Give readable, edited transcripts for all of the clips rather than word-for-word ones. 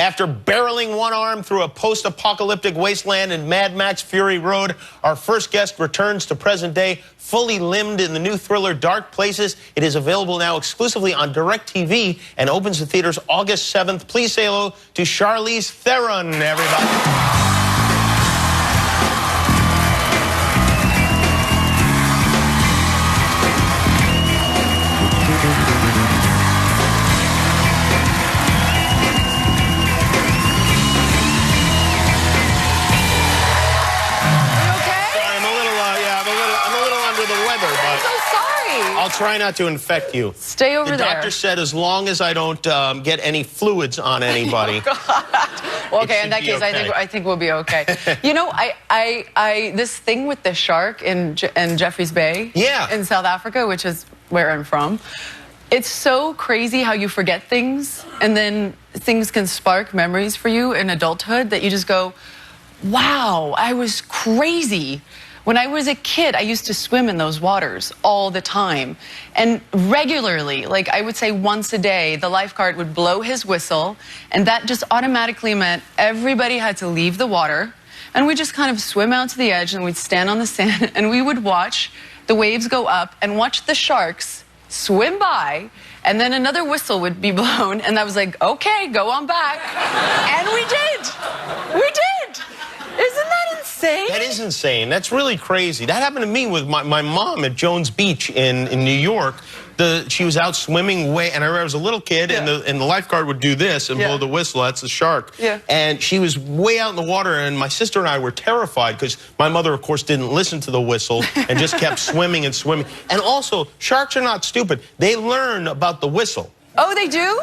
After barreling one arm through a post-apocalyptic wasteland in Mad Max Fury Road, our first guest returns to present day, fully limbed in the new thriller Dark Places. It is available now exclusively on DirecTV and opens to theaters August 7th. Please say hello to Charlize Theron, everybody. I'll try not to infect you. Stay over there. The doctor said as long as I don't get any fluids on anybody. Oh, God. Well, okay, in that case, okay. I think we'll be okay. You know, this thing with the shark in Jeffreys Bay, in South Africa, which is where I'm from. It's so crazy how you forget things, and then things can spark memories for you in adulthood that you just go, wow, I was crazy. When I was a kid, I used to swim in those waters all the time. And regularly, like I would say once a day, the lifeguard would blow his whistle, and that just automatically meant everybody had to leave the water, and we just kind of swim out to the edge, and we'd stand on the sand, and we would watch the waves go up and watch the sharks swim by, and then another whistle would be blown, and I was like, okay, go on back. And we did. We did. Isn't that insane? That is insane. That's really crazy. That happened to me with my mom at Jones Beach in New York. She was out swimming and I remember I was a little kid, and the lifeguard would do this and blow the whistle. That's the shark. And she was way out in the water, and my sister and I were terrified because my mother, of course, didn't listen to the whistle and just kept swimming and swimming. And also, sharks are not stupid. They learn about the whistle. Oh, they do?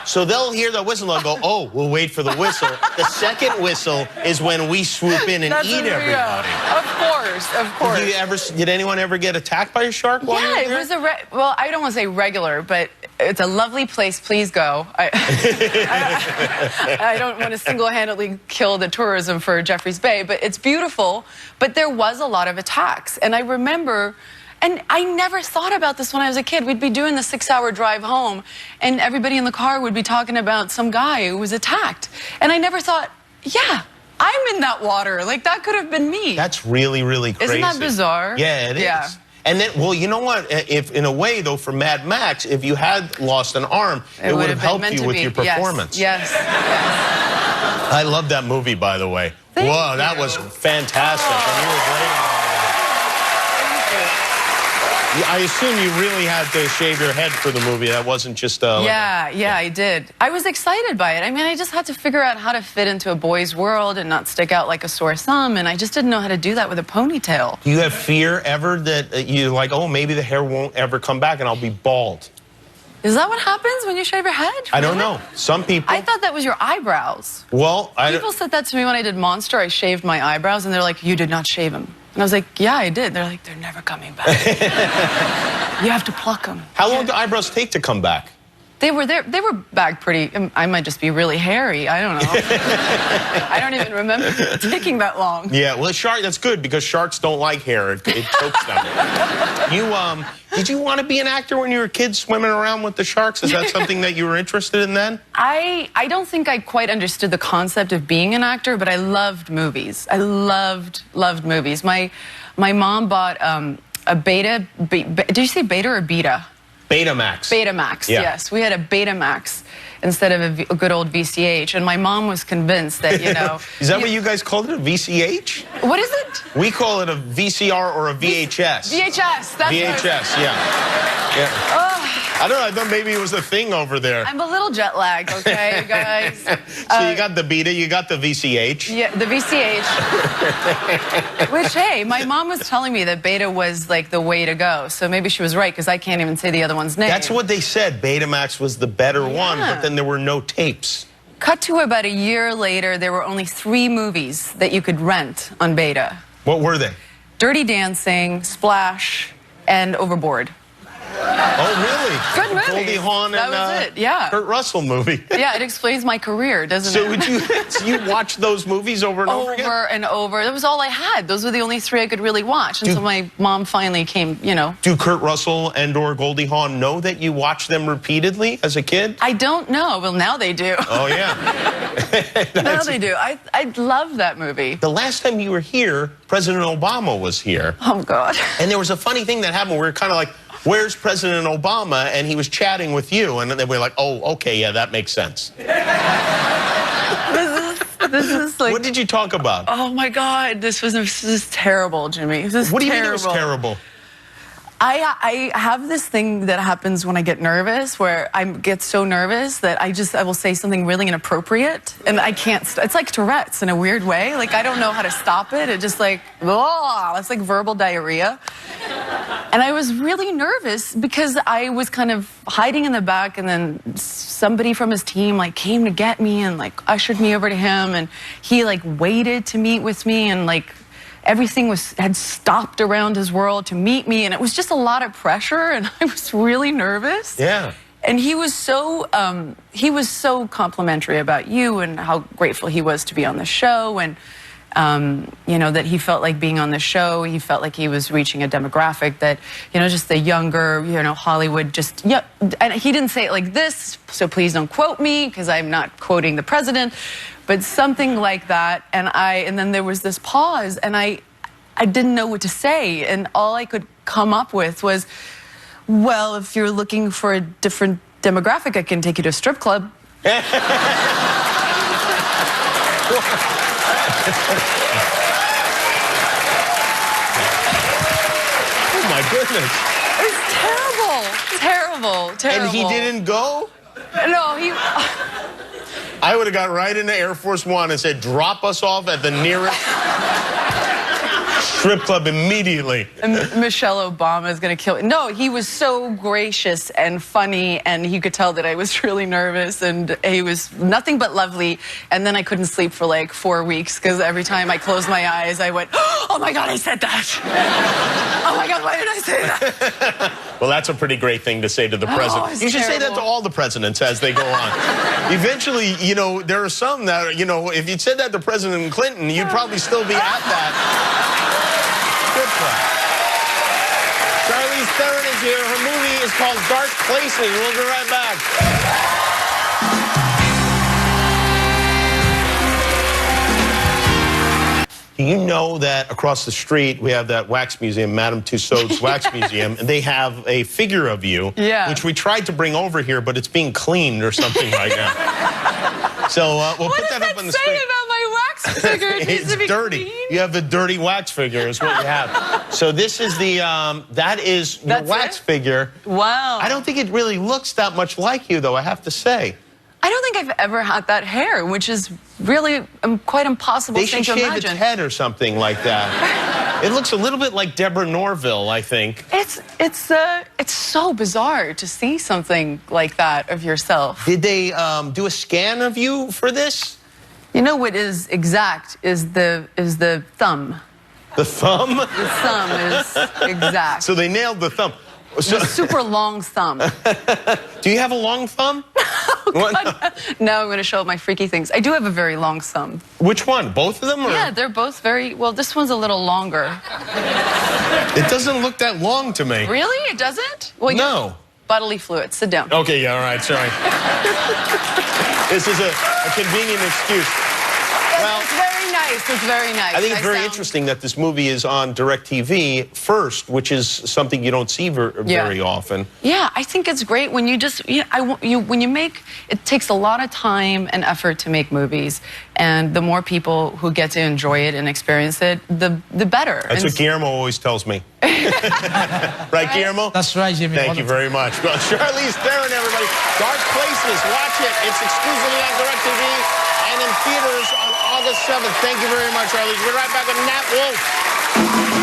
So they'll hear the whistle and they'll go, oh, we'll wait for the whistle. The second whistle is when we swoop in and eat everybody. Of course, of course. Did anyone ever get attacked by a shark while you were there? Yeah, it was well, I don't want to say regular, but it's a lovely place. Please go. I don't want to single-handedly kill the tourism for Jeffreys Bay, but it's beautiful. But there was a lot of attacks. And I remember... And I never thought about this when I was a kid. We'd be doing the 6-hour drive home, and everybody in the car would be talking about some guy who was attacked. And I never thought, yeah, I'm in that water. Like, that could have been me. That's really, really crazy. Isn't that bizarre? Yeah, it is. And then, well, you know what? If in a way, though, for Mad Max, if you had lost an arm, it would have helped you with your performance. Yes. I love that movie, by the way. Whoa, that was fantastic. And you were great. I assume you really had to shave your head for the movie. That wasn't just yeah, I did. I was excited by it. I mean, I just had to figure out how to fit into a boy's world and not stick out like a sore thumb, and I just didn't know how to do that with a ponytail. Do you have fear ever that you're like, oh, maybe the hair won't ever come back and I'll be bald? Is that what happens when you shave your head? Really? I don't know. Some people... I thought that was your eyebrows. Well, people said that to me when I did Monster. I shaved my eyebrows, and they're like, you did not shave them. And I was like, yeah, I did. They're like, they're never coming back. You have to pluck them. How long do eyebrows take to come back? They were back pretty, I might just be really hairy. I don't know. I don't even remember taking that long. Yeah, well, that's good because sharks don't like hair. It chokes them. Did you want to be an actor when you were a kid swimming around with the sharks? Is that something that you were interested in then? I don't think I quite understood the concept of being an actor, but I loved movies. I loved movies. My mom bought a Beta, did you say Beta or Beta? Betamax. Betamax, yes. We had a Betamax instead of a good old VCH, and my mom was convinced that, you know... Is that what you guys called it, a VCH? What is it? We call it a VCR or a VHS. VHS, that's VHS, yeah. I don't know, I thought maybe it was a thing over there. I'm a little jet lagged, okay, guys? So you got the Beta, you got the VCH. Yeah, the VCH. Which, hey, my mom was telling me that Beta was like the way to go, so maybe she was right, because I can't even say the other one's name. That's what they said, Betamax was the better one, but then there were no tapes. Cut to about a year later, there were only 3 movies that you could rent on Beta. What were they? Dirty Dancing, Splash, and Overboard. Oh, really? Good movie. Goldie Hawn and that was it. Yeah. Kurt Russell movie. Yeah, it explains my career, doesn't it? So you watch those movies over and over again? Over and over. That was all I had. Those were the only three I could really watch until my mom finally came, you know. Do Kurt Russell and or Goldie Hawn know that you watched them repeatedly as a kid? I don't know. Well, now they do. Oh, yeah. Now they do. I love that movie. The last time you were here, President Obama was here. Oh, God. And there was a funny thing that happened. We were kind of like, where's President Obama? And he was chatting with you. And then we were like, oh, okay, yeah, that makes sense. This is like... What did you talk about? Oh, my God. This is terrible, Jimmy. This is What do you mean it was terrible? I have this thing that happens when I get nervous, where I get so nervous that I will say something really inappropriate, and I can't. It's like Tourette's in a weird way. Like, I don't know how to stop it. It just like, oh, it's like verbal diarrhea. And I was really nervous because I was kind of hiding in the back, and then somebody from his team like came to get me and like ushered me over to him, and he like waited to meet with me, and like everything had stopped around his world to meet me, and it was just a lot of pressure, and I was really nervous. Yeah. And he was so complimentary about you and how grateful he was to be on the show, and you know, that he felt like being on the show, he felt like he was reaching a demographic that, you know, just the younger, you know, Hollywood just, yeah, and he didn't say it like this, so please don't quote me, because I'm not quoting the president, but something like that. And then there was this pause, and I didn't know what to say, and all I could come up with was, well, if you're looking for a different demographic, I can take you to a strip club. Oh, my goodness. It's terrible. And he didn't go? No, he... I would have got right into Air Force One and said, drop us off at the nearest strip club immediately. And Michelle Obama is going to kill me. No, he was so gracious and funny, and you could tell that I was really nervous, and he was nothing but lovely. And then I couldn't sleep for like 4 weeks, because every time I closed my eyes, I went, oh my God, I said that. Oh my God, why did I say that? Well, that's a pretty great thing to say to the president. You should say that to all the presidents as they go on. Eventually, you know, there are some that, you know, if you'd said that to President Clinton, you'd probably still be at that. Good one. Charlize Theron is here. Her movie is called Dark Places. We'll be right back. Do you know that across the street we have that wax museum, Madame Tussauds Wax Museum, and they have a figure of you, which we tried to bring over here, but it's being cleaned or something right now. So we'll put that up on the screen. What does that say about my wax figure? It needs to be dirty. clean? You have a dirty wax figure is what you have. So this is the, that is your wax figure. Wow. I don't think it really looks that much like you, though, I have to say. I don't think I've ever had that hair, which is really quite impossible thing to imagine. They should shave its head or something like that. It looks a little bit like Deborah Norville, I think. It's so bizarre to see something like that of yourself. Did they do a scan of you for this? You know what is exact is the thumb. The thumb? The thumb is exact. So they nailed the thumb. So, the super long thumb. Do you have a long thumb? Oh, God. Now I'm going to show up my freaky things. I do have a very long thumb. Which one? Both of them? Or? Yeah, they're both very... Well, this one's a little longer. It doesn't look that long to me. Really? It doesn't? Well, no. Bodily fluid. Sit down. Okay, yeah, all right, sorry. This is a convenient excuse. Well, it's very nice. It's very nice. I think it's very interesting that this movie is on DirecTV first, which is something you don't see very often. Yeah, I think it's great when you just, when you make, it takes a lot of time and effort to make movies, and the more people who get to enjoy it and experience it, the better. That's what Guillermo always tells me. Right, Guillermo? That's right, Jimmy. Thank you very much. Well, Charlize Theron, everybody. Dark Places. Watch it. It's exclusively on DirecTV and in theaters on August 7th. Thank you very much, Charlize. We'll be right back with Nat Wolf.